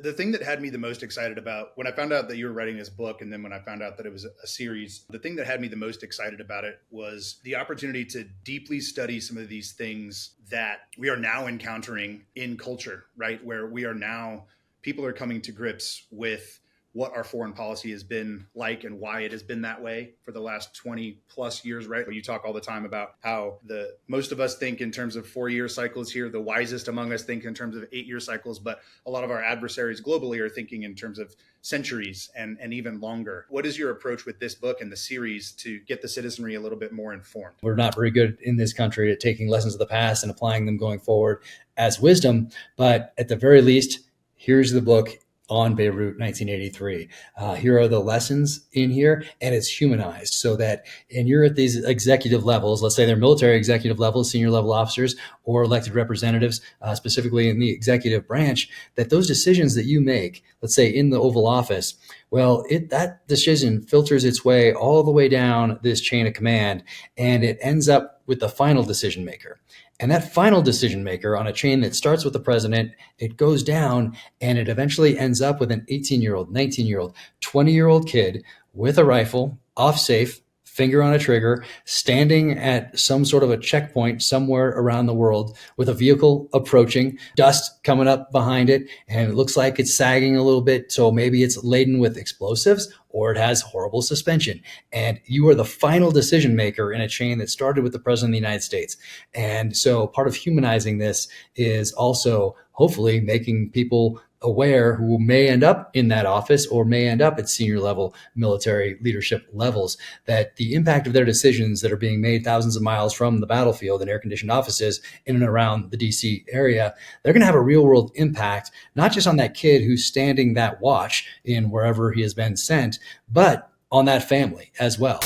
The thing that had me the most excited about when I found out that you were writing this book, and then when I found out that it was a series, the thing that had me the most excited about it was the opportunity to deeply study some of these things that we are now encountering in culture, right? Where we are now, people are coming to grips with what our foreign policy has been like and why it has been that way for the last 20 plus years, right? You talk all the time about how most of us think in terms of 4-year cycles here, the wisest among us think in terms of 8-year cycles, but a lot of our adversaries globally are thinking in terms of centuries and even longer. What is your approach with this book and the series to get the citizenry a little bit more informed? We're not very good in this country at taking lessons of the past and applying them going forward as wisdom, but at the very least, here's the book on Beirut, 1983. Here are the lessons in here, and it's humanized so that, and you're at these executive levels, let's say they're military executive levels, senior level officers, or elected representatives, specifically in the executive branch, that those decisions that you make, let's say in the Oval Office, well, that decision filters its way all the way down this chain of command, and it ends up with the final decision maker. And that final decision maker on a chain that starts with the president, it goes down and it eventually ends up with an 18-year-old, 19-year-old, 20-year-old kid with a rifle, off safe, finger on a trigger, standing at some sort of a checkpoint somewhere around the world with a vehicle approaching, dust coming up behind it, and it looks like it's sagging a little bit. So maybe it's laden with explosives or it has horrible suspension. And you are the final decision maker in a chain that started with the president of the United States. And so part of humanizing this is also hopefully making people aware who may end up in that office or may end up at senior level military leadership levels, that the impact of their decisions that are being made thousands of miles from the battlefield in air-conditioned offices in and around the DC area, they're going to have a real world impact, not just on that kid who's standing that watch in wherever he has been sent, but on that family as well.